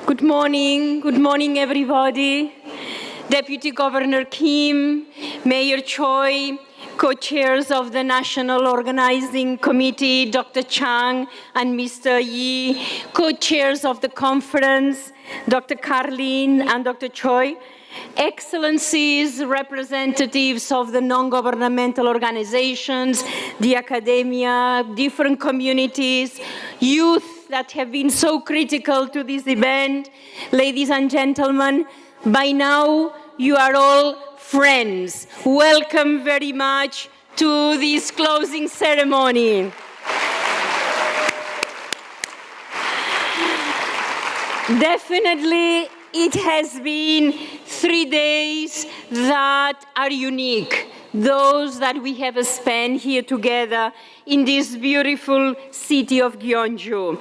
Good morning everybody. Deputy Governor Kim, Mayor Choi, co-chairs of the National Organizing Committee, Dr. Chang and Mr. Yi, co-chairs of the conference, Dr. Carlin and Dr. Choi, Excellencies, representatives of the non-governmental organizations, the academia, different communities, youth that have been so critical to this event, ladies and gentlemen, by now you are all friends. Welcome very much to this closing ceremony. Definitely, it has been 3 days that are unique, those that we have spent here together in this beautiful city of Gyeongju.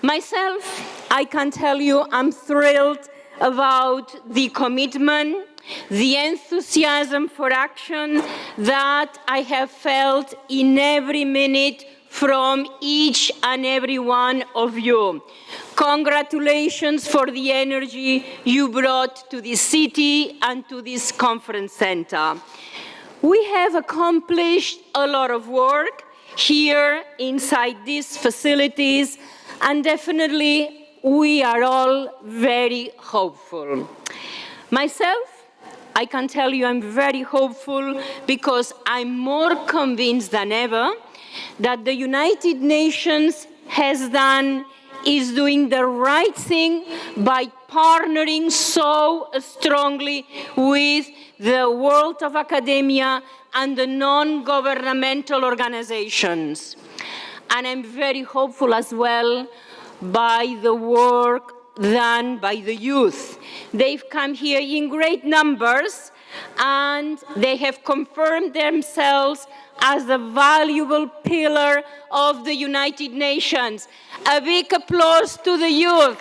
Myself, I can tell you I'm thrilled about the commitment, the enthusiasm for action that I have felt in every minute from each and every one of you. Congratulations for the energy you brought to this city and to this conference center. We have accomplished a lot of work here inside these facilities, and definitely we are all very hopeful. Myself, I can tell you I'm very hopeful because I'm more convinced than ever that the United Nations is doing the right thing by partnering so strongly with the world of academia and the non-governmental organizations. And I'm very hopeful as well by the work done by the youth. They've come here in great numbers and they have confirmed themselves as a valuable pillar of the United Nations. A big applause to the youth.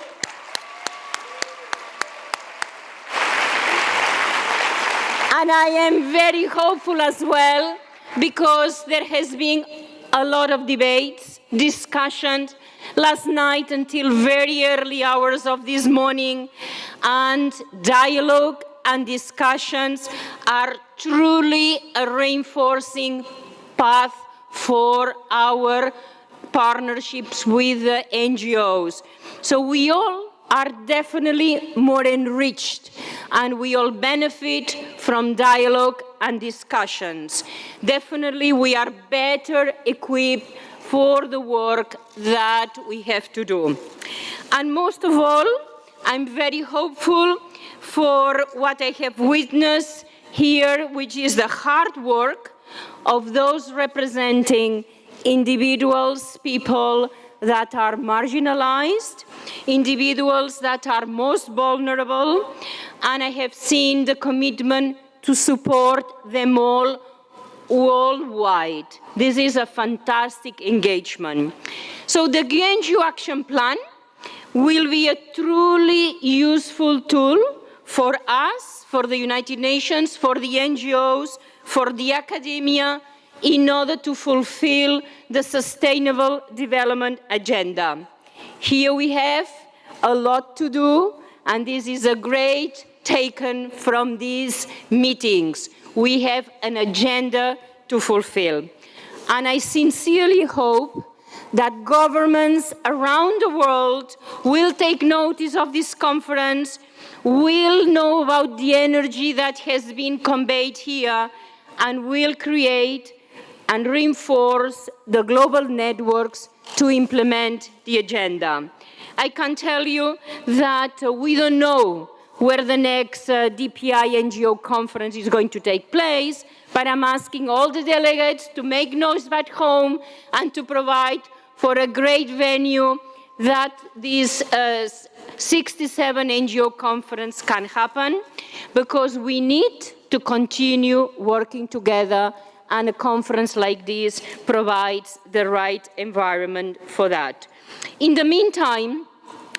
And I am very hopeful as well because there has been a lot of debates, discussions last night until very early hours of this morning, and dialogue and discussions are truly a reinforcing path for our partnerships with the NGOs. So we all are definitely more enriched and we all benefit from dialogue and discussions. Definitely we are better equipped for the work that we have to do. And most of all, I'm very hopeful for what I have witnessed here, which is the hard work of those representing individuals, people that are marginalized, individuals that are most vulnerable, and I have seen the commitment to support them all worldwide. This is a fantastic engagement. So the Gyeongju Action Plan will be a truly useful tool for us, for the United Nations, for the NGOs, for the academia, in order to fulfill the Sustainable Development Agenda. Here we have a lot to do, and this is a great taken from these meetings. We have an agenda to fulfill. And I sincerely hope that governments around the world will take notice of this conference, will know about the energy that has been conveyed here, and will create and reinforce the global networks to implement the agenda. I can tell you that we don't know where the next DPI NGO conference is going to take place, but I'm asking all the delegates to make noise back home and to provide for a great venue that this 67 NGO conference can happen, because we need to continue working together, and a conference like this provides the right environment for that. In the meantime,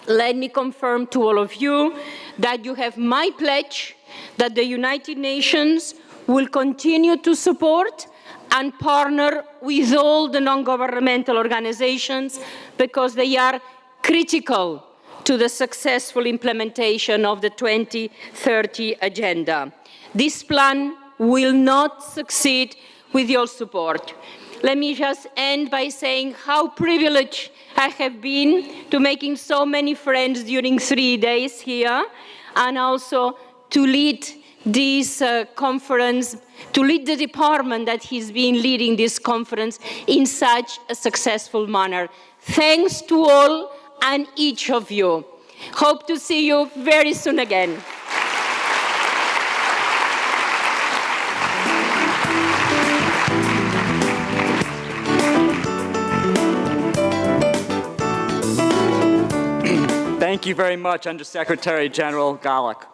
let me confirm to all of you that you have my pledge that the United Nations will continue to support and partner with all the non-governmental organizations, because they are critical to the successful implementation of the 2030 Agenda. This plan will not succeed with your support. Let me just end by saying how privileged I have been to making so many friends during 3 days here, and also to lead this conference, to lead the department that has been leading this conference in such a successful manner. Thanks to all and each of you. Hope to see you very soon again. Thank you very much, Undersecretary General Golick.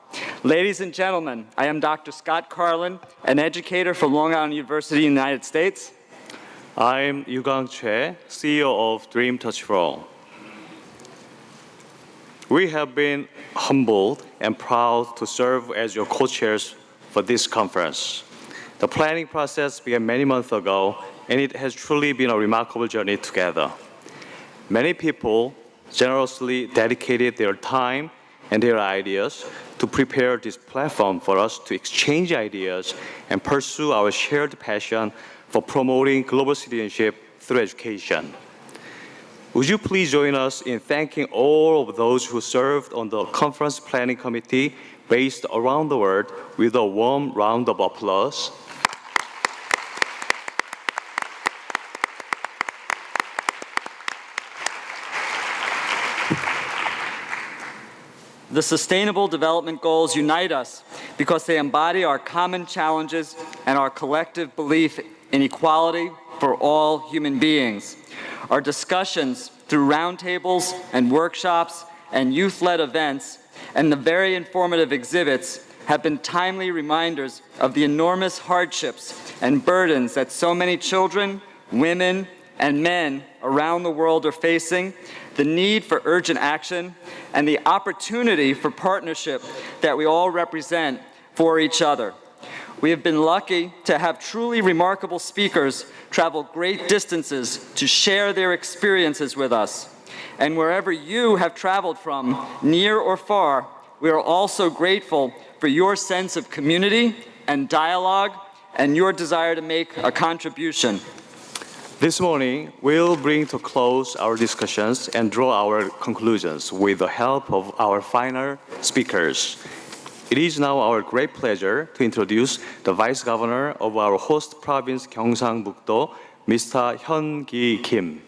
Ladies and gentlemen, I am Dr. Scott Carlin, an educator from Long Island University in the United States. I'm Yugang Choi, CEO of Dream Touch for All. We have been humbled and proud to serve as your co-chairs for this conference. The planning process began many months ago, and it has truly been a remarkable journey together. Many people generously dedicated their time and their ideas to prepare this platform for us to exchange ideas and pursue our shared passion for promoting global citizenship through education. Would you please join us in thanking all of those who served on the conference planning committee based around the world with a warm round of applause? The Sustainable Development Goals unite us because they embody our common challenges and our collective belief in equality for all human beings. Our discussions through roundtables and workshops and youth-led events and the very informative exhibits have been timely reminders of the enormous hardships and burdens that so many children, women, and men around the world are facing, the need for urgent action, and the opportunity for partnership that we all represent for each other. We have been lucky to have truly remarkable speakers travel great distances to share their experiences with us. And wherever you have traveled from, near or far, we are also grateful for your sense of community and dialogue and your desire to make a contribution. This morning, we'll bring to close our discussions and draw our conclusions with the help of our final speakers. It is now our great pleasure to introduce the Vice Governor of our host province, Gyeongsang-buk-do, Mr. Hyun-gi Kim.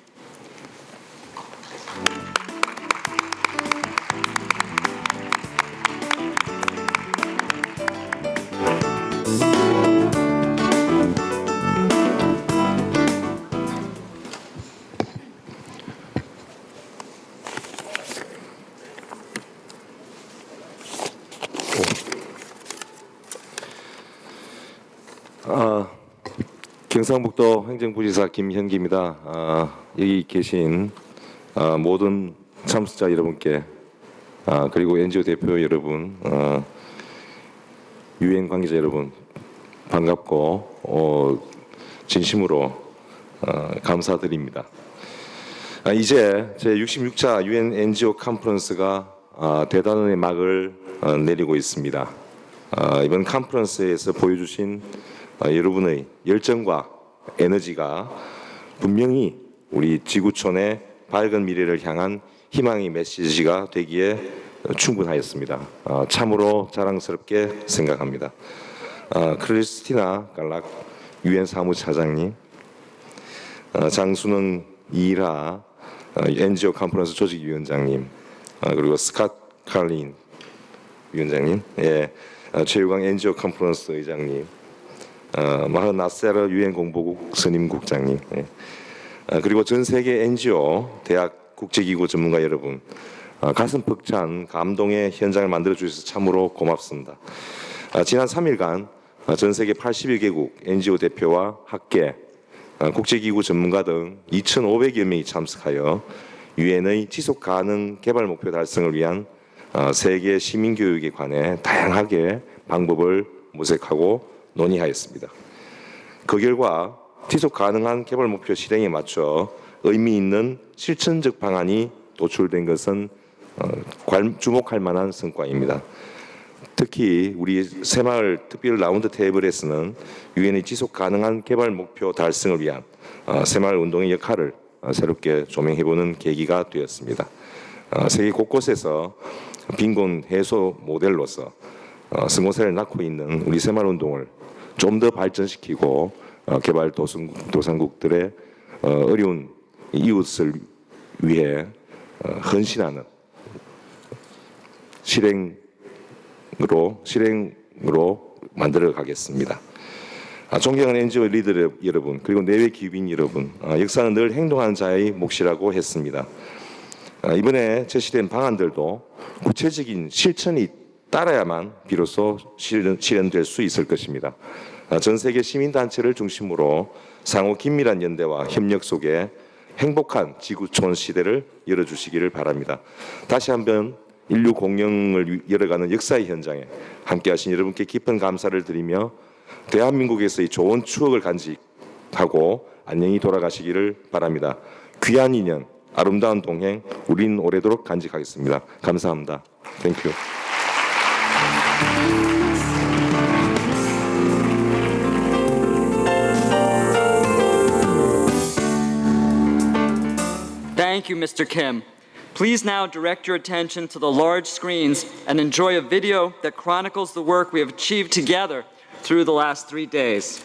경상북도 행정부지사 김현기입니다. 여기 계신 모든 참석자 여러분께 그리고 NGO 대표 여러분, UN 관계자 여러분 반갑고 진심으로 감사드립니다. 이제 제66차 UN NGO 컨퍼런스가 대단원의 막을 내리고 있습니다. 이번 컨퍼런스에서 보여주신 여러분의 열정과 에너지가 분명히 우리 지구촌의 밝은 미래를 향한 희망의 메시지가 되기에 충분하였습니다. 참으로 자랑스럽게 생각합니다. 크리스티나 깔락 UN 사무차장님, 장순은 이일하 NGO 컨퍼런스 조직위원장님, 그리고 스캇 칼린 위원장님, 최유광 NGO 컨퍼런스 의장님, 마흐 나세르 UN 공보국 선임국장님, 그리고 전 세계 NGO 대학 국제기구 전문가 여러분, 가슴 벅찬 감동의 현장을 만들어 주셔서 참으로 고맙습니다. 지난 3일간 전 세계 81 개국 NGO 대표와 학계, 국제기구 전문가 등 2,500여 명이 참석하여 UN의 지속가능 개발 목표 달성을 위한 세계 시민교육에 관해 다양하게 방법을 모색하고 논의하였습니다. 그 결과 지속가능한 개발 목표 실행에 맞춰 의미 있는 실천적 방안이 도출된 것은 주목할 만한 성과입니다. 특히 우리 새마을 특별 라운드 테이블에서는 유엔의 지속 가능한 개발 목표 달성을 위한 새마을 운동의 역할을 새롭게 조명해보는 계기가 되었습니다. 세계 곳곳에서 빈곤 해소 모델로서 성공세를 낳고 있는 우리 새마을 운동을 좀 더 발전시키고 개발 도상국들의 어려운 이웃을 위해 헌신하는 실행으로 만들어 가겠습니다. 존경하는 NGO 리더 여러분, 그리고 내외 기업인 여러분, 역사는 늘 행동하는 자의 몫이라고 했습니다. 이번에 제시된 방안들도 구체적인 실천이 따라야만 비로소 실현될 수 있을 것입니다. 전 세계 시민단체를 중심으로 상호 긴밀한 연대와 협력 속에 행복한 지구촌 시대를 열어주시기를 바랍니다. 다시 한번 인류 공영을 열어가는 역사의 현장에 함께하신 여러분께 깊은 감사를 드리며 대한민국에서의 좋은 추억을 간직하고 안녕히 돌아가시기를 바랍니다. 귀한 인연, 아름다운 동행, 우린 오래도록 간직하겠습니다. 감사합니다. Thank you. Thank you, Mr. Kim. Please now direct your attention to the large screens and enjoy a video that chronicles the work we have achieved together through the last 3 days.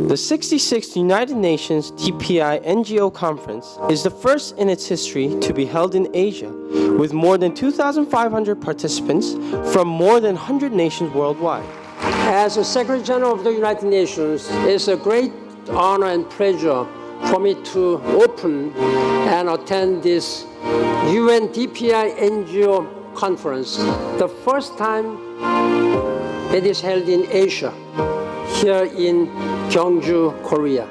The 66th United Nations DPI NGO Conference is the first in its history to be held in Asia, with more than 2,500 participants from more than 100 nations worldwide. As the Secretary General of the United Nations, it's a great honor and pleasure for me to open and attend this UN DPI NGO Conference, the first time it is held in Asia, here in 경주, Korea.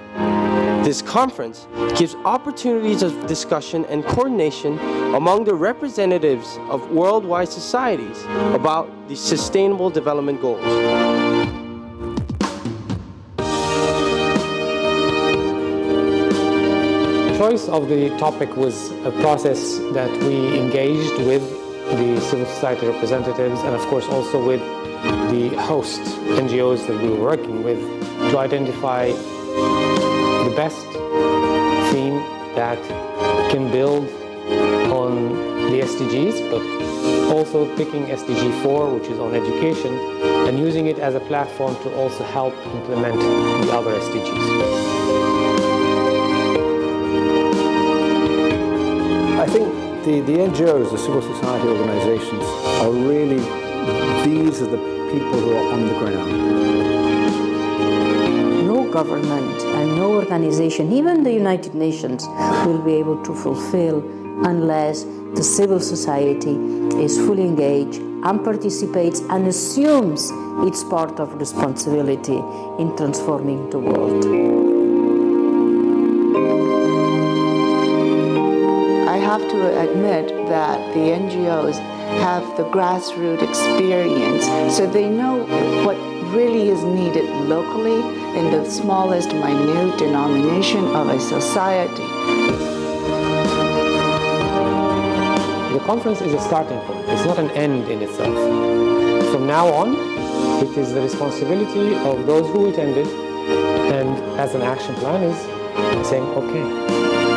This conference gives opportunities of discussion and coordination among the representatives of worldwide societies about the Sustainable Development Goals. Choice of the topic was a process that we engaged with the civil society representatives and of course also with the host NGOs that we were working with to identify the best theme that can build on the SDGs, but also picking SDG 4, which is on education, and using it as a platform to also help implement the other SDGs. I think the NGOs, the civil society organizations, are really, these are the people who are on the ground. No government and no organization, even the United Nations, will be able to fulfill unless the civil society is fully engaged and participates and assumes its part of responsibility in transforming the world. I have to admit that the NGOs have the grassroots experience, so they know what really is needed locally in the smallest minute denomination of a society. The conference is a starting point. It's not an end in itself. From now on, it is the responsibility of those who attended, and as an action plan is saying, okay,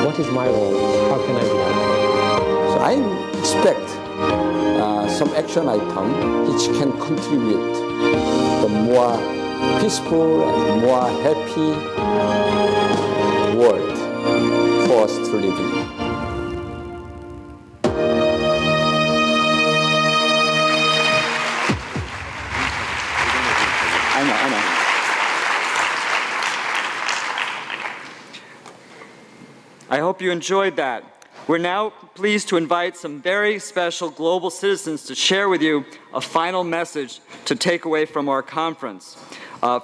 what is my role? How can I do that? So I expect some action item which can contribute the more peaceful and more happy world for us to live in. I know. I hope you enjoyed that. We're now pleased to invite some very special global citizens to share with you a final message to take away from our conference.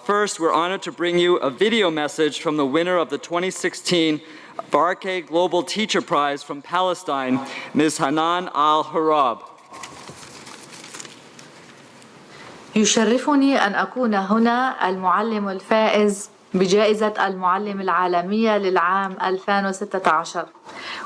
First, we're honored to bring you a video message from the winner of the 2016 Barke Global Teacher Prize from Palestine, Ms. Hanan Al-Harab. يشرفني أن أكون هنا المعلم الفائز بجائزة المعلم العالمية للعام 2016،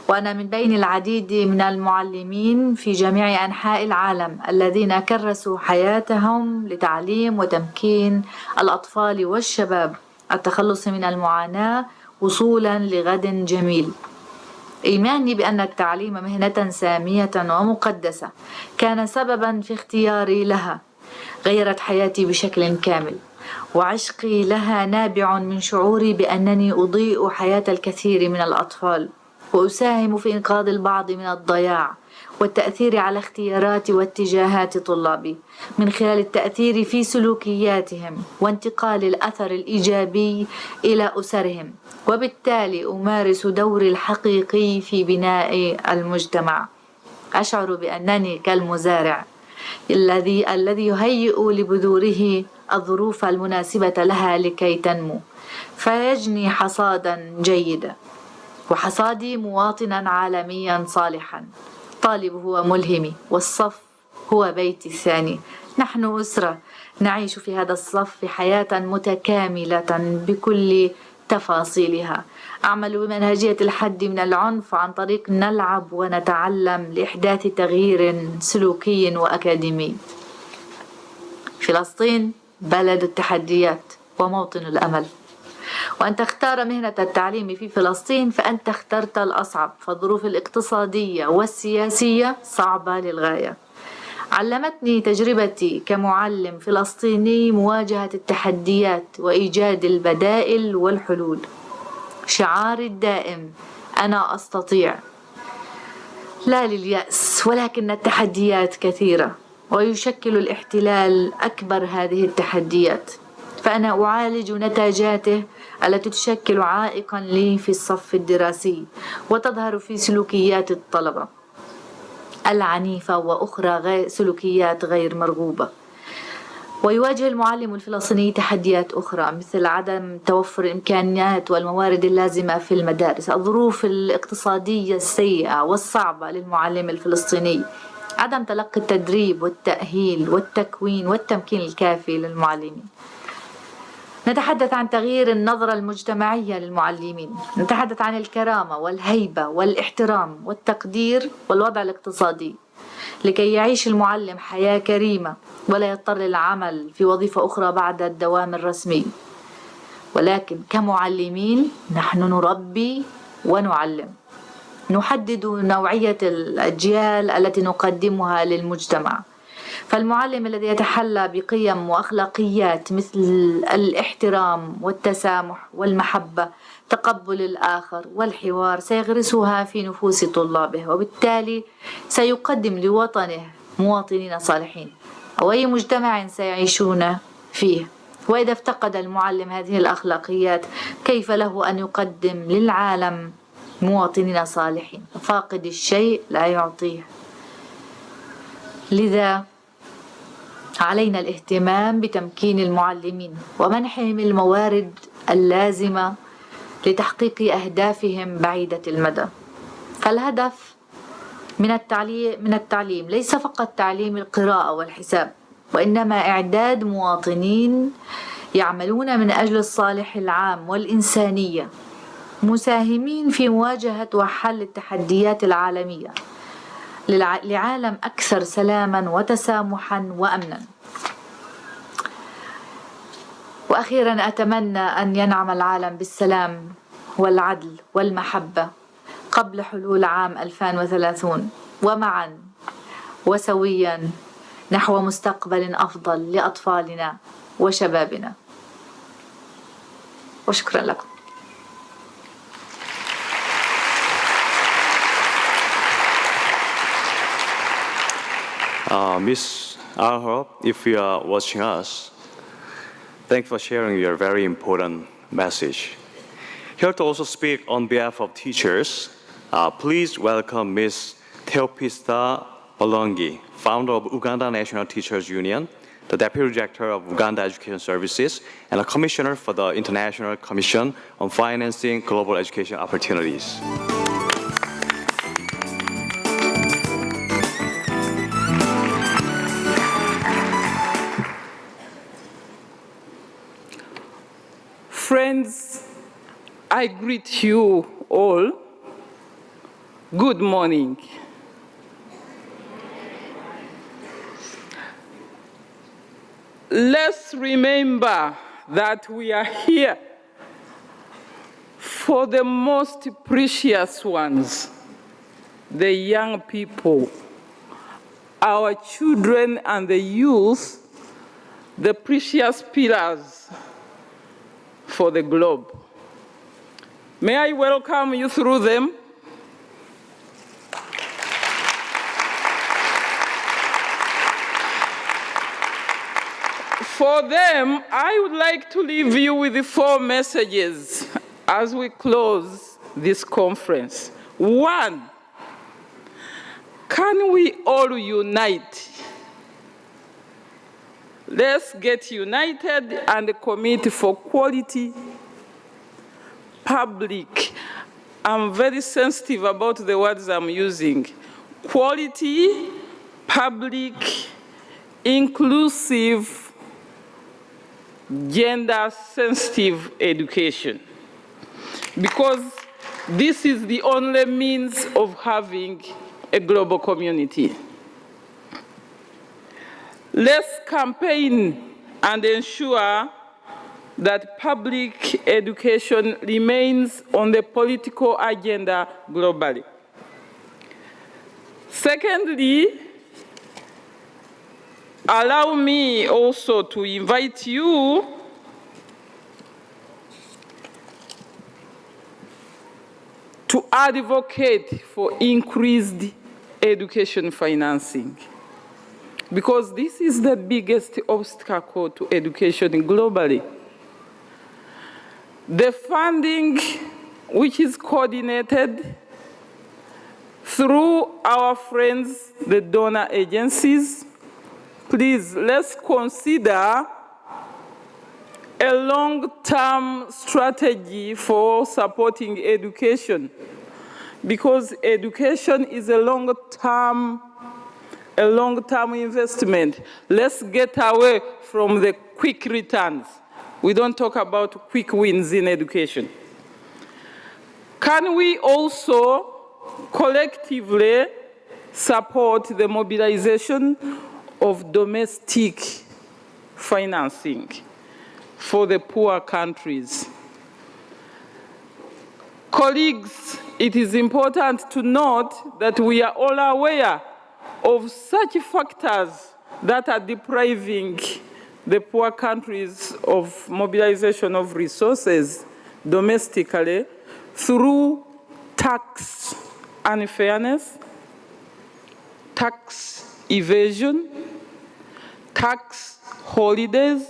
وأنا من بين العديد من المعلمين في جميع أنحاء العالم الذين كرسوا حياتهم لتعليم وتمكين الأطفال والشباب التخلص من المعاناة وصولا لغد جميل. إيماني بأن التعليم مهنة سامية ومقدسة كان سببا في اختياري لها، غيرت حياتي بشكل كامل، وعشقي لها نابع من شعوري بأنني أضيء حياة الكثير من الأطفال وأساهم في إنقاذ البعض من الضياع والتأثير على اختيارات واتجاهات طلابي من خلال التأثير في سلوكياتهم وانتقال الأثر الإيجابي إلى أسرهم، وبالتالي أمارس دوري الحقيقي في بناء المجتمع. أشعر بأنني كالمزارع الذي يهيئ لبذوره الظروف المناسبة لها لكي تنمو فيجني حصادا جيدا، وحصادي مواطنا عالميا صالحا. طالب هو ملهمي، والصف هو بيتي الثاني. نحن أسرة نعيش في هذا الصف حياة متكاملة بكل تفاصيلها. أعمل بمنهجية الحد من العنف عن طريق نلعب ونتعلم لإحداث تغيير سلوكي وأكاديمي. فلسطين بلد التحديات وموطن الأمل، وأن تختار مهنة التعليم في فلسطين فأنت اخترت الأصعب، فالظروف الاقتصادية والسياسية صعبة للغاية. علمتني تجربتي كمعلم فلسطيني مواجهة التحديات وإيجاد البدائل والحلول. شعاري الدائم أنا أستطيع، لا لليأس، ولكن التحديات كثيرة ويشكل الاحتلال أكبر هذه التحديات، فأنا أعالج نتاجاته التي تشكل عائقا لي في الصف الدراسي وتظهر في سلوكيات الطلبة العنيفة وأخرى سلوكيات غير مرغوبة. ويواجه المعلم الفلسطيني تحديات أخرى مثل عدم توفر الإمكانيات والموارد اللازمة في المدارس، الظروف الاقتصادية السيئة والصعبة للمعلم الفلسطيني، عدم تلقي التدريب والتأهيل والتكوين والتمكين الكافي للمعلمين. نتحدث عن تغيير النظرة المجتمعية للمعلمين، نتحدث عن الكرامة والهيبة والاحترام والتقدير والوضع الاقتصادي لكي يعيش المعلم حياة كريمة ولا يضطر للعمل في وظيفة أخرى بعد الدوام الرسمي. ولكن كمعلمين نحن نربي ونعلم، نحدد نوعية الأجيال التي نقدمها للمجتمع. فالمعلم الذي يتحلى بقيم وأخلاقيات مثل الاحترام والتسامح والمحبة، تقبل الآخر والحوار، سيغرسها في نفوس طلابه، وبالتالي سيقدم لوطنه مواطنين صالحين أو أي مجتمع سيعيشون فيه. وإذا افتقد المعلم هذه الأخلاقيات كيف له أن يقدم للعالم مواطنين صالحين؟ فاقد الشيء لا يعطيه. لذا علينا الاهتمام بتمكين المعلمين ومنحهم الموارد اللازمة لتحقيق أهدافهم بعيدة المدى. فالهدف من التعليم ليس فقط تعليم القراءة والحساب، وإنما إعداد مواطنين يعملون من أجل الصالح العام والإنسانية، مساهمين في مواجهة وحل التحديات العالمية لعالم أكثر سلاما وتسامحا وأمنا. وأخيرا أتمنى أن ينعم العالم بالسلام والعدل والمحبة قبل حلول عام 2030، ومعا وسويا نحو مستقبل أفضل لأطفالنا وشبابنا. وشكرا لكم. Miss Arho, if you are watching us, thanks for sharing your very important message. Here to also speak on behalf of teachers, please welcome Ms. Theopista Olongi, founder of Uganda National Teachers Union, the Deputy Director of Uganda Education Services, and a Commissioner for the International Commission on Financing Global Education Opportunities. Friends, I greet you all. Good morning. Let's remember that we are here for the most precious ones, the young people, our children and the youth, the precious pillars for the globe. May I welcome you through them? For them, I would like to leave you with the 4 messages as we close this conference. 1, can we all unite? Let's get united and commit for quality, public. I'm very sensitive about the words I'm using. Quality, public, inclusive, gender-sensitive education. Because this is the only means of having a global community. Let's campaign and ensure that public education remains on the political agenda globally. Secondly, allow me also to invite you to advocate for increased education financing, because this is the biggest obstacle to education globally. The funding, which is coordinated through our friends, the donor agencies, please, let's consider a long-term strategy for supporting education, because education is a long-term investment. Let's get away from the quick returns. We don't talk about quick wins in education. Can we also collectively support the mobilization of domestic financing for the poor countries? Colleagues, it is important to note that we are all aware of such factors that are depriving the poor countries of mobilization of resources domestically through tax unfairness, tax evasion, tax holidays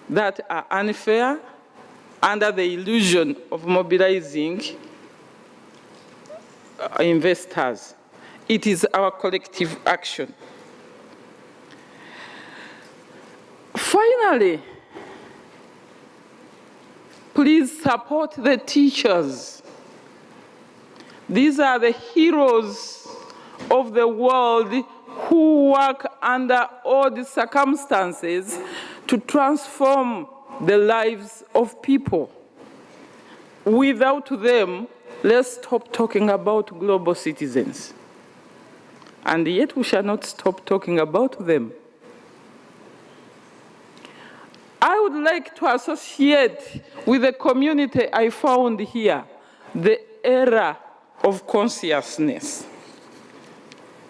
that are unfair under the illusion of mobilizing investors. It is our collective action. Finally, please support the teachers. These are the heroes of the world who work under all the circumstances to transform the lives of people. Without them, let's stop talking about global citizens. And yet we shall not stop talking about them. I would like to associate with the community I found here the era of consciousness.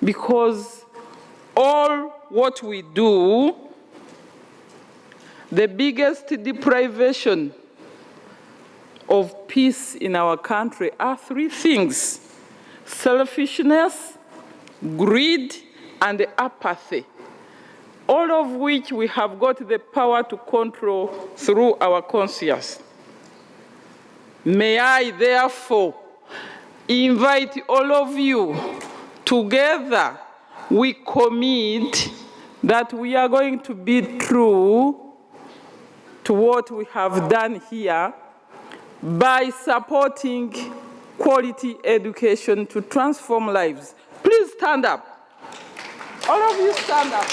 Because all what we do, the biggest deprivation of peace in our country are 3 things: selfishness, greed, and apathy, all of which we have got the power to control through our conscience. May I therefore invite all of you, together we commit that we are going to be true to what we have done here by supporting quality education to transform lives. Please stand up. All of you stand up.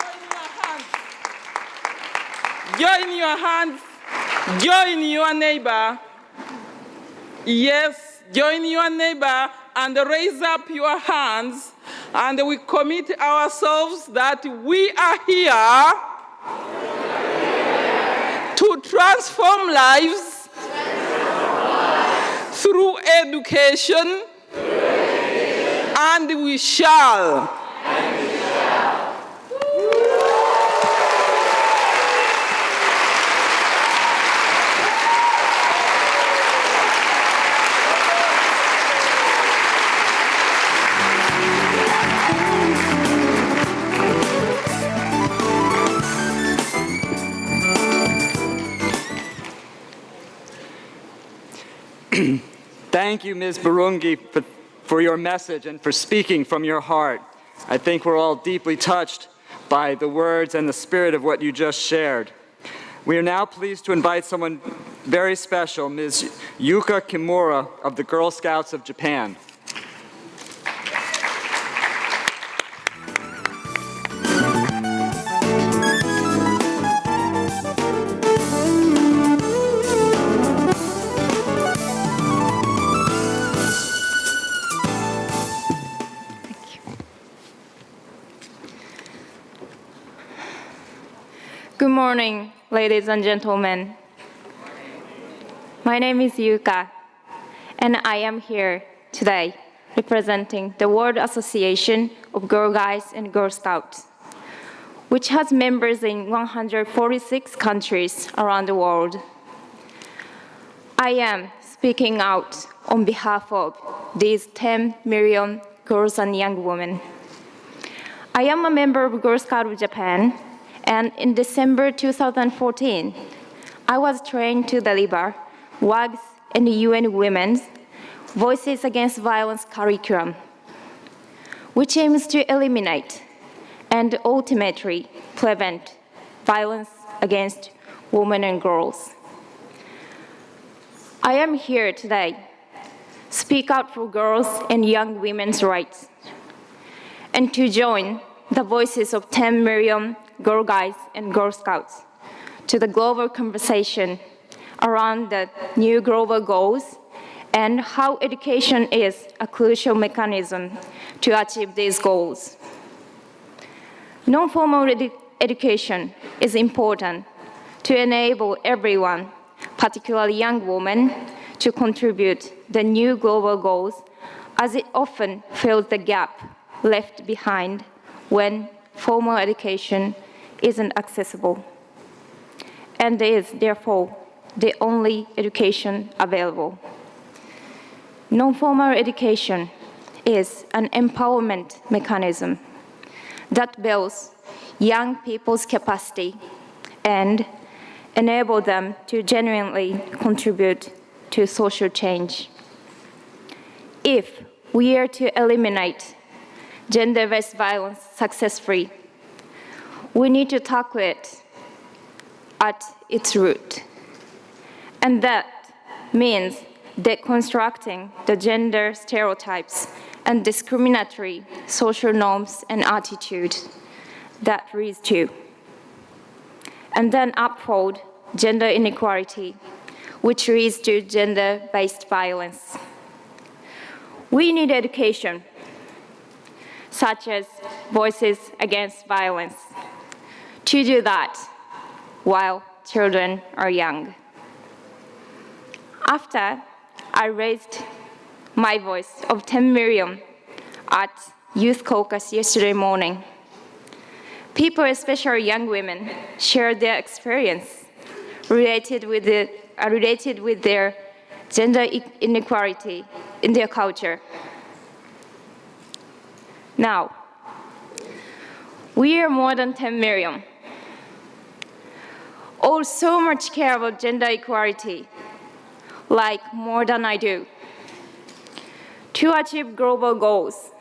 Join your hands. join your hands, join your neighbor. Yes, join your neighbor and raise up your hands, and we commit ourselves that we are here to transform lives through education, and we shall. Thank you, Ms. Burungi, for your message and for speaking from your heart. I think we're all deeply touched by the words and the spirit of what you just shared. We are now pleased to invite someone very special, Ms. Yuka Kimura of the Girl Scouts of Japan. Good morning, ladies and gentlemen. My name is Yuka, and I am here today representing the World Association of Girl Guides and Girl Scouts, which has members in 146 countries around the world. I am speaking out on behalf of these 10 million girls and young women. I am a member of Girl Scouts of Japan, and in December 2014, I was trained to deliver WAG's and UN Women's Voices Against Violence curriculum, which aims to eliminate and ultimately prevent violence against women and girls. I am here today to speak out for girls and young women's rights, and to join the voices of 10 million Girl Guides and Girl Scouts to the global conversation around the new global goals and how education is a crucial mechanism to achieve these goals. Non-formal education is important to enable everyone, particularly young women, to contribute the new global goals, as it often fills the gap left behind when formal education isn't accessible, and is therefore the only education available. Non-formal education is an empowerment mechanism that builds young people's capacity and enable them to genuinely contribute to social change. If we are to eliminate gender-based violence successfully, we need to tackle it at its root. And that means deconstructing the gender stereotypes and discriminatory social norms and attitudes that leads to, and then uphold gender inequality, which leads to gender-based violence. We need education, such as Voices Against Violence, to do that while children are young. After I raised my voice of 10 million at Youth Caucus yesterday morning, people, especially young women, shared their experience related with their gender inequality in their culture. Now, we are more than 10 million. All so much care about gender equality, like more than I do. To achieve global goals,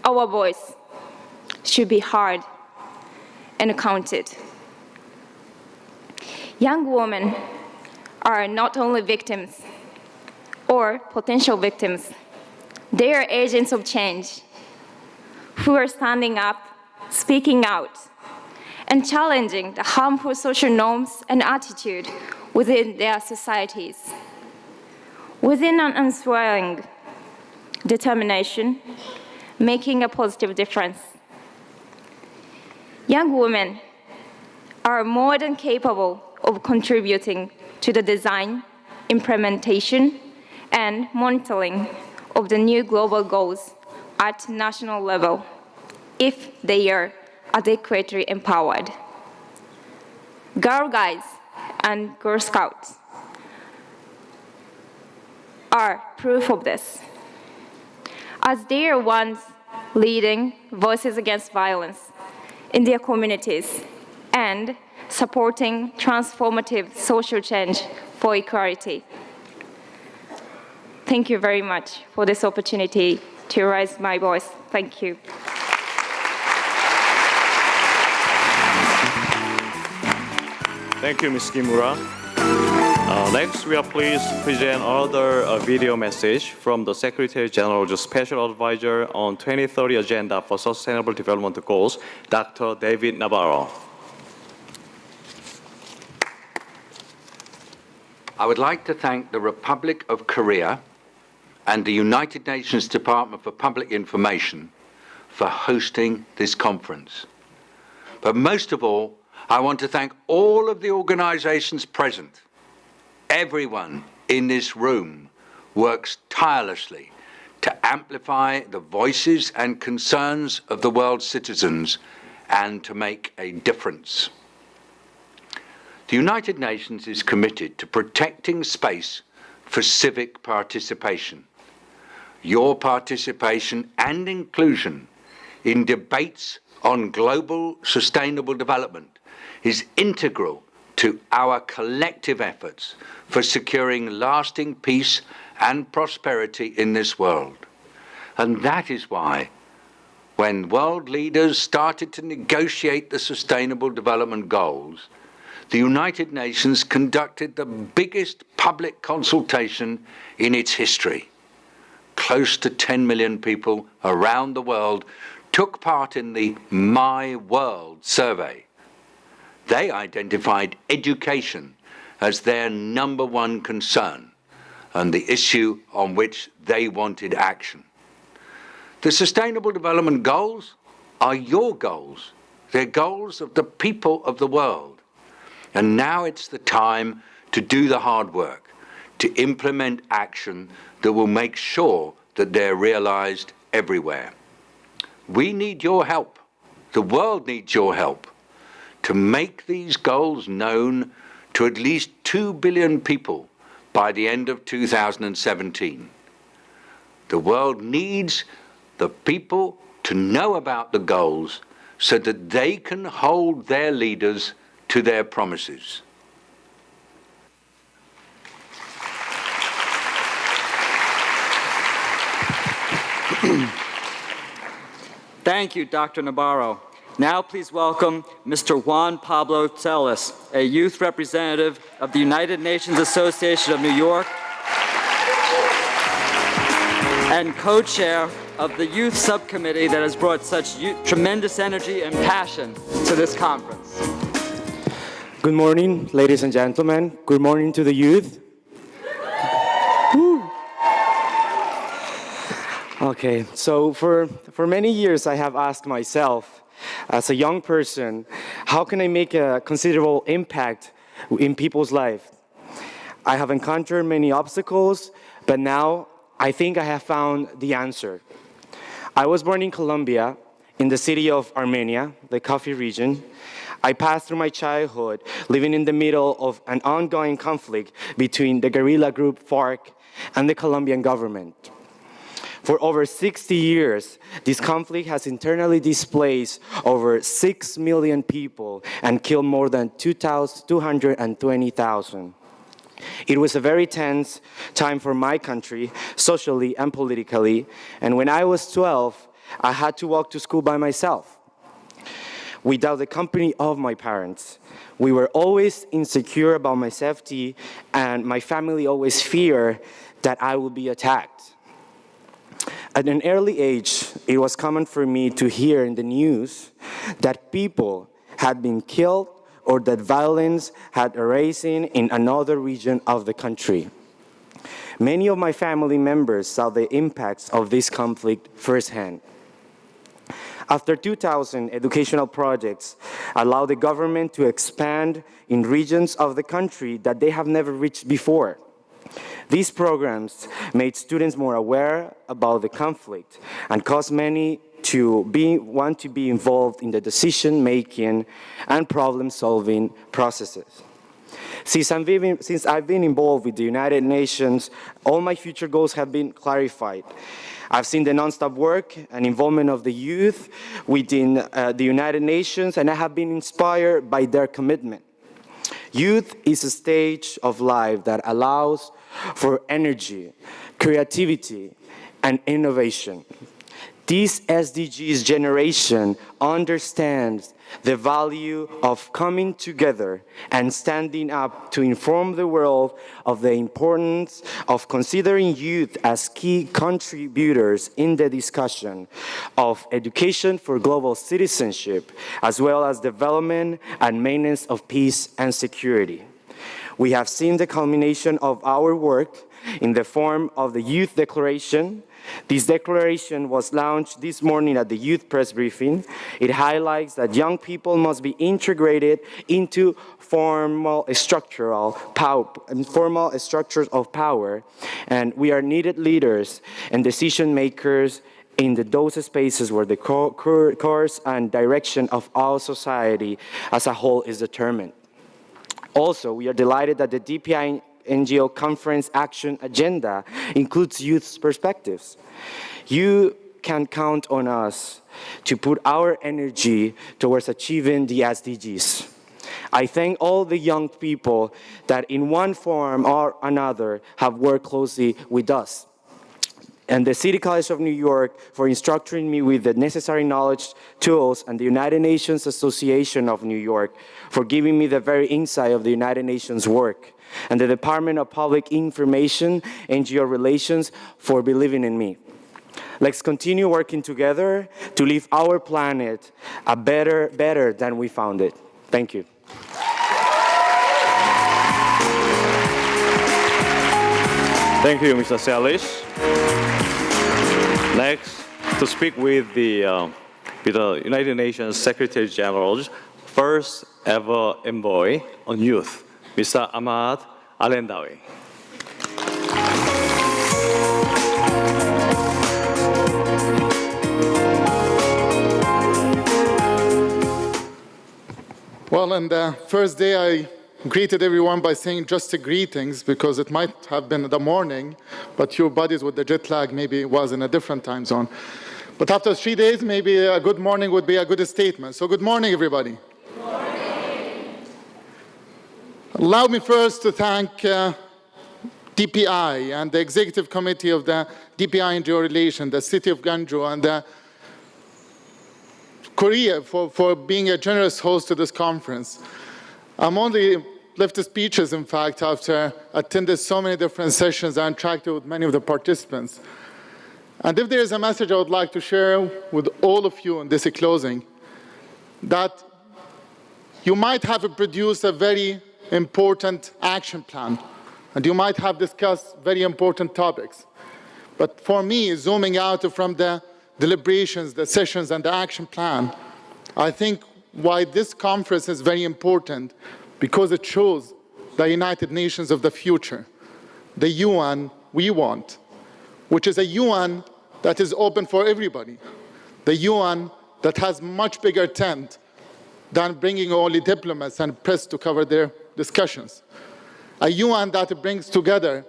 our voice should be heard and counted. Young women are not only victims or potential victims, they are agents of change who are standing up, speaking out, and challenging the harmful social norms and attitudes within their societies. Within an unswerving determination, making a positive difference. Young women are more than capable of contributing to the design, implementation, and monitoring of the new global goals at national level, if they are adequately empowered. Girl Guides and Girl Scouts are proof of this, as they are ones leading voices against violence in their communities and supporting transformative social change for equality. Thank you very much for this opportunity to raise my voice. Thank you. Thank you, Ms. Kimura. Next, we are pleased to present another video message from the Secretary General, the Special Advisor on 2030 Agenda for Sustainable Development Goals, Dr. David Navarro. I would like to thank the Republic of Korea and the United Nations Department for Public Information for hosting this conference. But most of all, I want to thank all of the organizations present. Everyone in this room works tirelessly to amplify the voices and concerns of the world's citizens and to make a difference. The United Nations is committed to protecting space for civic participation. Your participation and inclusion in debates on global sustainable development is integral to our collective efforts for securing lasting peace and prosperity in this world. And that is why, when world leaders started to negotiate the Sustainable Development Goals, the United Nations conducted the biggest public consultation in its history. Close to 10 million people around the world took part in the My World survey. They identified education as their #1 concern and the issue on which they wanted action. The Sustainable Development Goals are your goals. They're goals of the people of the world. And now it's the time to do the hard work, to implement action that will make sure that they're realized everywhere. We need your help. The world needs your help to make these goals known to at least 2 billion people by the end of 2017. The world needs the people to know about the goals so that they can hold their leaders to their promises. Thank you, Dr. Navarro. Now please welcome Mr. Juan Pablo Celis, a youth representative of the United Nations Association of New York and co-chair of the youth subcommittee that has brought such tremendous energy and passion to this conference. Good morning, ladies and gentlemen. Good morning to the youth. Okay, so for many years I have asked myself, as a young person, how can I make a considerable impact in people's life? I have encountered many obstacles, but now I think I have found the answer. I was born in Colombia, in the city of Armenia, the coffee region. I passed through my childhood living in the middle of an ongoing conflict between the guerrilla group FARC and the Colombian government. For over 60 years, this conflict has internally displaced over 6 million people and killed more than 220,000. It was a very tense time for my country, socially and politically, and when I was 12, I had to walk to school by myself, without the company of my parents. We were always insecure about my safety, and my family always feared that I would be attacked. At an early age, it was common for me to hear in the news that people had been killed or that violence had arisen in another region of the country. Many of my family members saw the impacts of this conflict firsthand. After 2000, educational projects allowed the government to expand in regions of the country that they have never reached before. These programs made students more aware about the conflict and caused many to want to be involved in the decision-making and problem-solving processes. Since I've been involved with the United Nations, all my future goals have been clarified. I've seen the nonstop work and involvement of the youth within the United Nations, and I have been inspired by their commitment. Youth is a stage of life that allows for energy, creativity, and innovation. This SDGs generation understands the value of coming together and standing up to inform the world of the importance of considering youth as key contributors in the discussion of education for global citizenship, as well as development and maintenance of peace and security. We have seen the culmination of our work in the form of the Youth Declaration. This declaration was launched this morning at the Youth Press Briefing. It highlights that young people must be integrated into formal structures of power, and we are needed leaders and decision makers in those spaces where the course and direction of our society as a whole is determined. Also, we are delighted that the DPI NGO Conference Action Agenda includes youth's perspectives. You can count on us to put our energy towards achieving the SDGs. I thank all the young people that in one form or another have worked closely with us, and the City College of New York for instructing me with the necessary knowledge, tools, and the United Nations Association of New York for giving me the very insight of the United Nations work, and the Department of Public Information, NGO Relations, for believing in me. Let's continue working together to leave our planet a better than we found it. Thank you. Thank you, Mr. Salish. Next, to speak with the United Nations Secretary General's first ever envoy on youth, Mr. Ahmad Al-Endawi. Well, on the first day, I greeted everyone by saying just a greetings, because it might have been the morning, but your bodies with the jet lag maybe it was in a different time zone. But after 3 days, maybe a good morning would be a good statement. So good morning, everybody. Good morning. Allow me first to thank DPI and the executive committee of the DPI NGO Relation, the city of Ganju, and the Korea for being a generous host to this conference. I'm only left speeches, in fact, after attended so many different sessions and interacted with many of the participants. And if there is a message I would like to share with all of you in this closing, that you might have produced a very important action plan, and you might have discussed very important topics. But for me, zooming out from the deliberations, the sessions, and the action plan, I think why this conference is very important, because it shows the United Nations of the future, the UN we want, which is a UN that is open for everybody, the UN that has much bigger tent than bringing only diplomats and press to cover their discussions, a UN that brings together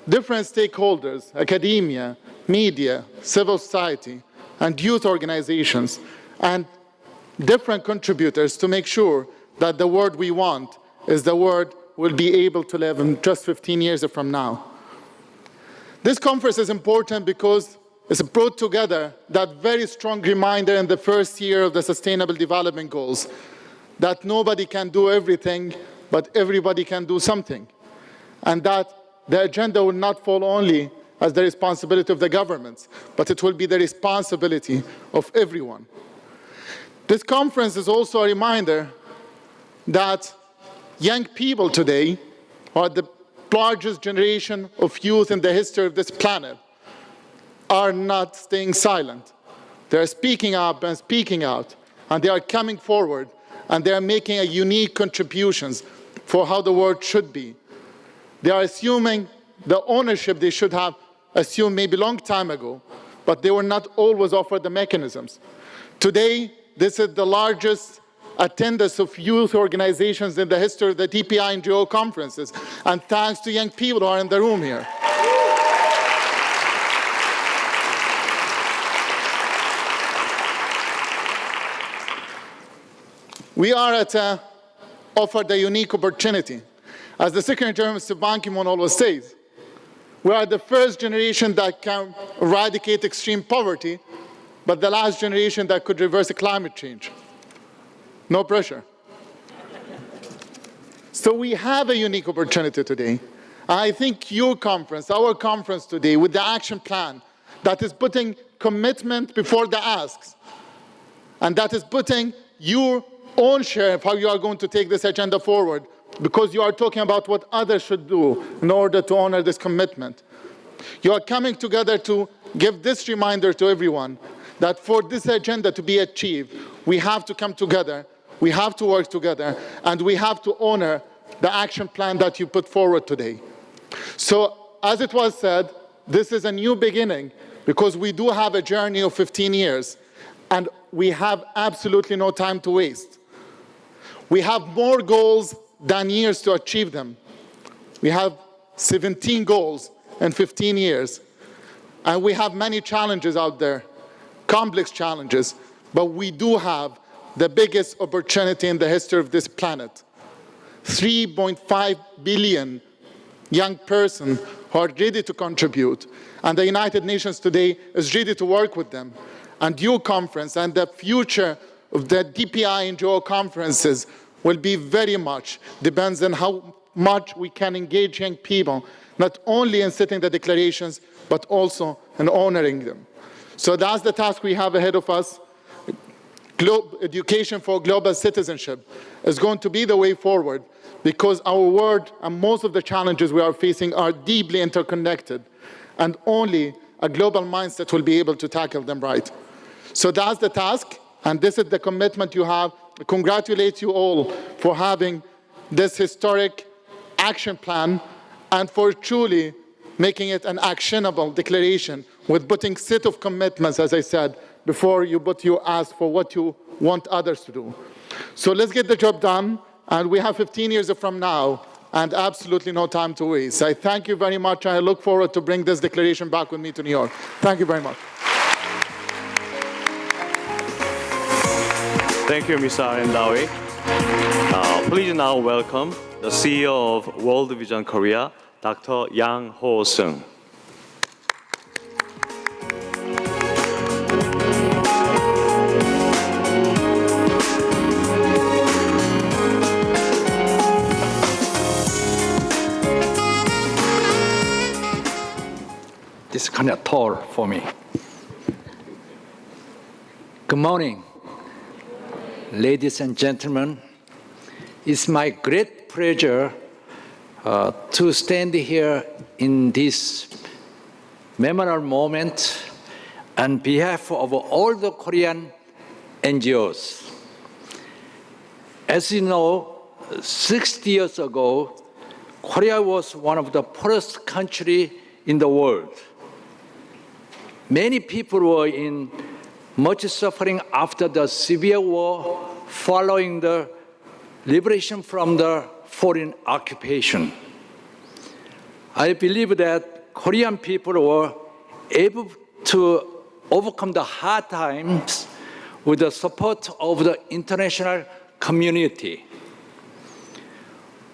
different stakeholders, academia, media, civil society, and youth organizations, and different contributors to make sure that the world we want is the world we'll be able to live in just 15 years from now. This conference is important because it's brought together that very strong reminder in the first year of the Sustainable Development Goals, that nobody can do everything, but everybody can do something. And that the agenda will not fall only as the responsibility of the governments, but it will be the responsibility of everyone. This conference is also a reminder that young people today are the largest generation of youth in the history of this planet, are not staying silent. They're speaking up and speaking out, and they are coming forward, and they are making a unique contributions for how the world should be. They are assuming the ownership they should have assumed maybe a long time ago, but they were not always offered the mechanisms. Today, this is the largest attendance of youth organizations in the history of the DPI NGO conferences, and thanks to young people who are in the room here. We are offered a unique opportunity. As the Secretary General, Mr. Ban Ki-moon, always says, we are the first generation that can eradicate extreme poverty, but the last generation that could reverse the climate change. No pressure. So we have a unique opportunity today. I think your conference, our conference today, with the action plan that is putting commitment before the asks, and that is putting your own share of how you are going to take this agenda forward, because you are talking about what others should do in order to honor this commitment. You are coming together to give this reminder to everyone that for this agenda to be achieved, we have to come together, we have to work together, and we have to honor the action plan that you put forward today. So, as it was said, this is a new beginning, because we do have a journey of 15 years, and we have absolutely no time to waste. We have more goals than years to achieve them. We have 17 goals in 15 years, and we have many challenges out there, complex challenges, but we do have the biggest opportunity in the history of this planet. 3.5 billion young persons who are ready to contribute, and the United Nations today is ready to work with them. And your conference and the future of the DPI NGO conferences will be very much depends on how much we can engage young people, not only in setting the declarations, but also in honoring them. So that's the task we have ahead of us. Education for global citizenship is going to be the way forward, because our world and most of the challenges we are facing are deeply interconnected, and only a global mindset will be able to tackle them right. So that's the task, and this is the commitment you have. I congratulate you all for having this historic action plan and for truly making it an actionable declaration with putting set of commitments, as I said, before you ask for what you want others to do. So let's get the job done, and we have 15 years from now and absolutely no time to waste. I thank you very much, and I look forward to bring this declaration back with me to New York. Thank you very much. Thank you, Mr. Arendawi. Please now welcome the CEO of World Vision Korea, Dr. Yang Ho-seung. It's kind of tall for me. Good morning, ladies and gentlemen. It's my great pleasure to stand here in this memorable moment on behalf of all the Korean NGOs. As you know, 60 years ago, Korea was one of the poorest countries in the world. Many people were in much suffering after the severe war following the liberation from the foreign occupation. I believe that Korean people were able to overcome the hard times with the support of the international community.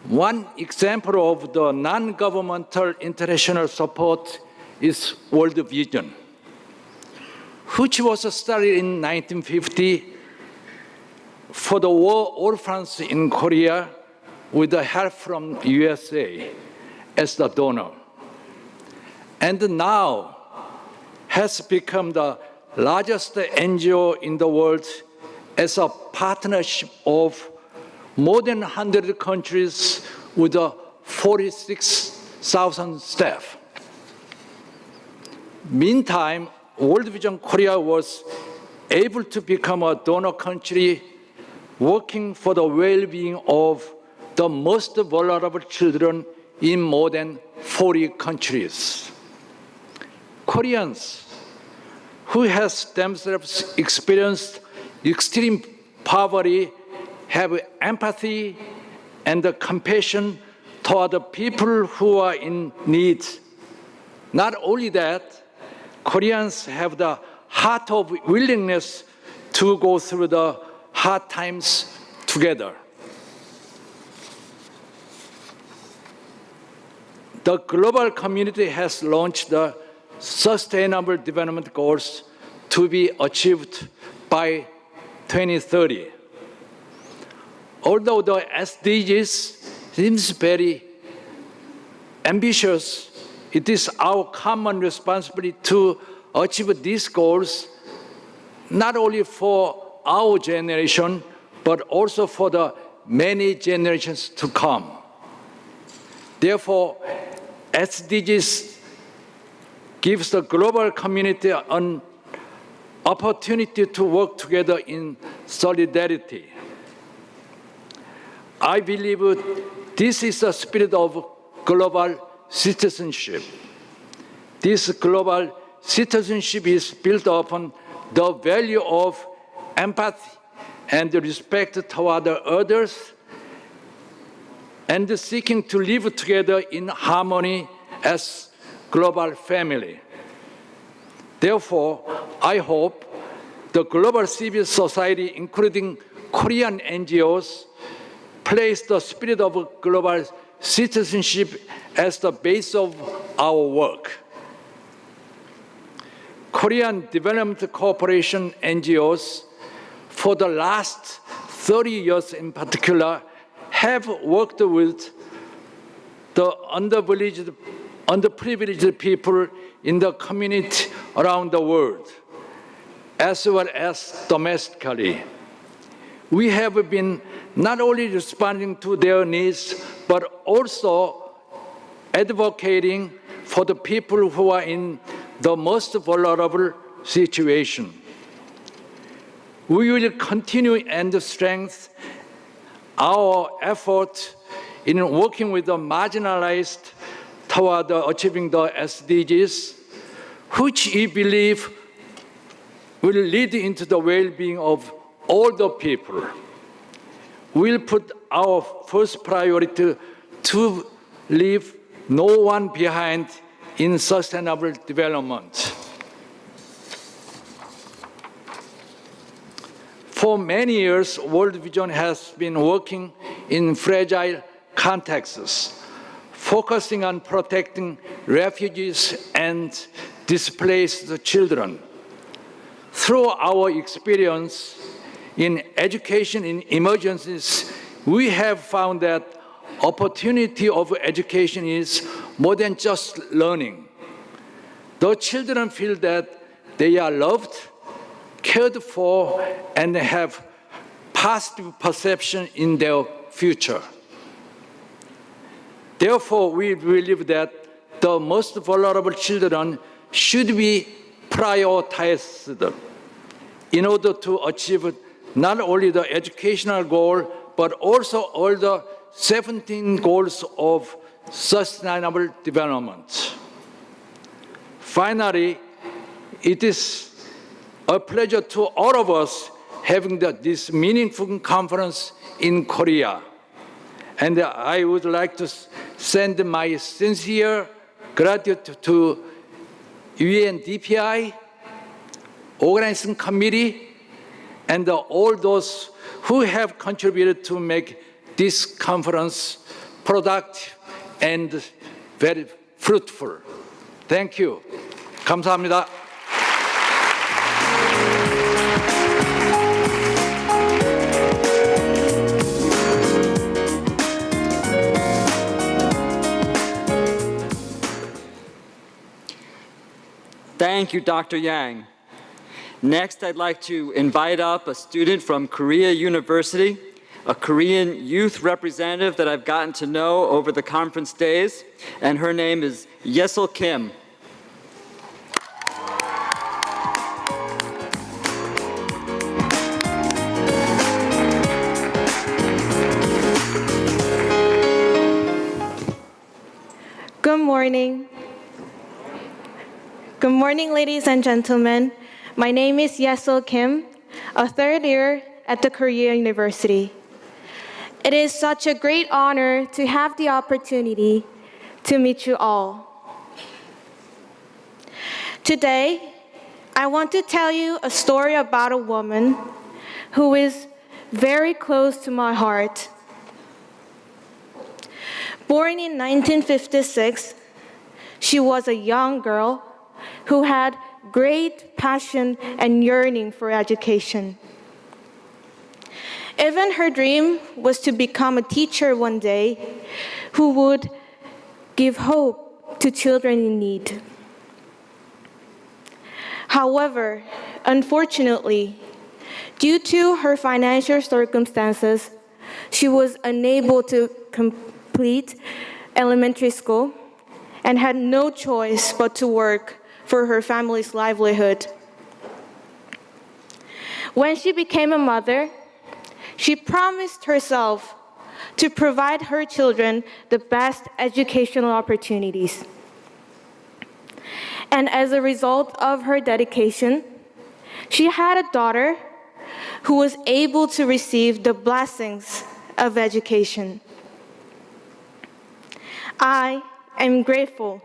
One example of the non-governmental international support is World Vision, which was started in 1950 for the war orphans in Korea with the help from USA as the donor. And now has become the largest NGO in the world as a partnership of more than 100 countries with 46,000 staff. Meantime, World Vision Korea was able to become a donor country working for the well-being of the most vulnerable children in more than 40 countries. Koreans who have themselves experienced extreme poverty have empathy and compassion toward the people who are in need. Not only that, Koreans have the heart of willingness to go through the hard times together. The global community has launched the Sustainable Development Goals to be achieved by 2030. Although the SDGs seems very ambitious, it is our common responsibility to achieve these goals, not only for our generation, but also for the many generations to come. Therefore, SDGs gives the global community an opportunity to work together in solidarity. I believe this is the spirit of global citizenship. This global citizenship is built upon the value of empathy and respect toward others, and seeking to live together in harmony as global family. Therefore, I hope the global civil society, including Korean NGOs, place the spirit of global citizenship as the base of our work. Korean Development Corporation NGOs, for the last 30 years in particular, have worked with the underprivileged people in the community around the world, as well as domestically. We have been not only responding to their needs, but also advocating for the people who are in the most vulnerable situation. We will continue and strengthen our effort in working with the marginalized toward achieving the SDGs, which we believe will lead into the well-being of all the people. We'll put our first priority to leave no one behind in sustainable development. For many years, World Vision has been working in fragile contexts, focusing on protecting refugees and displaced children. Through our experience in education in emergencies, we have found that opportunity of education is more than just learning. The children feel that they are loved, cared for, and have positive perception in their future. Therefore, we believe that the most vulnerable children should be prioritized in order to achieve not only the educational goal, but also all the 17 goals of sustainable development. Finally, it is a pleasure to all of us having this meaningful conference in Korea. And I would like to send my sincere gratitude to UN DPI, organizing committee, and all those who have contributed to make this conference productive and very fruitful. Thank you. 감사합니다. Thank you, Dr. Yang. Next, I'd like to invite up a student from Korea University, a Korean youth representative that I've gotten to know over the conference days, and her name is Yesel Kim. Good morning. Good morning, ladies and gentlemen. My name is Yesel Kim, a third year at the Korea University. It is such a great honor to have the opportunity to meet you all. Today, I want to tell you a story about a woman who is very close to my heart. Born in 1956, she was a young girl who had great passion and yearning for education. Even her dream was to become a teacher one day who would give hope to children in need. However, unfortunately, due to her financial circumstances, she was unable to complete elementary school and had no choice but to work for her family's livelihood. When she became a mother, she promised herself to provide her children the best educational opportunities. And as a result of her dedication, she had a daughter who was able to receive the blessings of education. I am grateful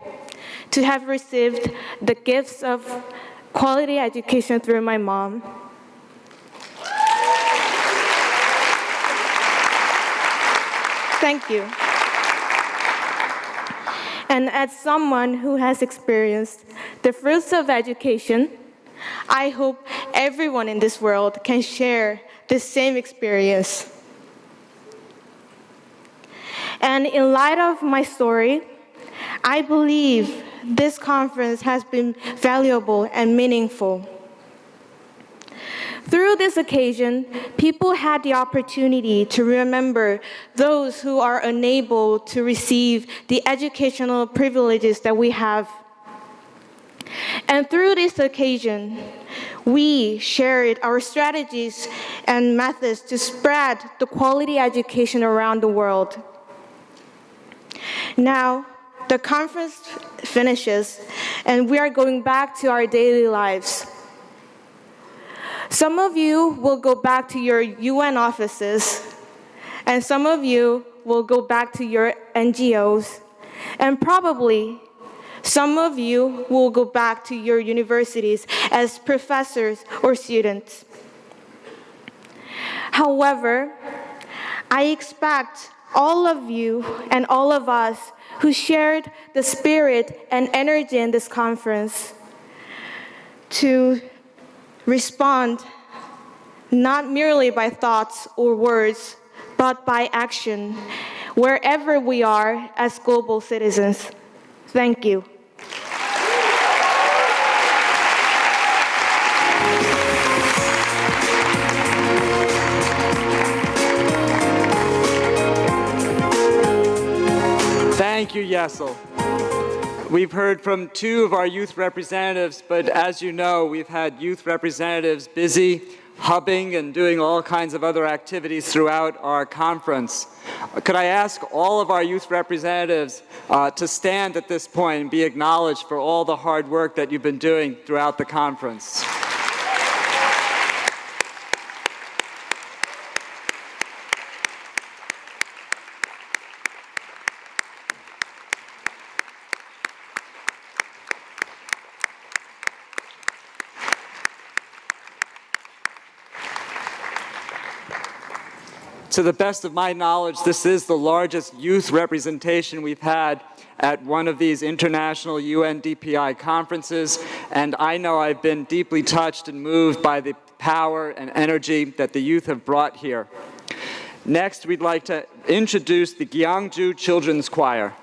to have received the gifts of quality education through my mom. Thank you. And as someone who has experienced the fruits of education, I hope everyone in this world can share the same experience. And in light of my story, I believe this conference has been valuable and meaningful. Through this occasion, people had the opportunity to remember those who are unable to receive the educational privileges that we have. And through this occasion, we shared our strategies and methods to spread the quality education around the world. Now, the conference finishes, and we are going back to our daily lives. Some of you will go back to your UN offices, and some of you will go back to your NGOs, and probably some of you will go back to your universities as professors or students. However, I expect all of you and all of us who shared the spirit and energy in this conference to respond not merely by thoughts or words, but by action, wherever we are as global citizens. Thank you. Thank you, Yesel. We've heard from two of our youth representatives, but as you know, we've had youth representatives busy hubbing and doing all kinds of other activities throughout our conference. Could I ask all of our youth representatives to stand at this point and be acknowledged for all the hard work that you've been doing throughout the conference? To the best of my knowledge, this is the largest youth representation we've had at one of these international UN DPI conferences, and I know I've been deeply touched and moved by the power and energy that the youth have brought here. Next, we'd like to introduce the Gyeongju Children's Choir.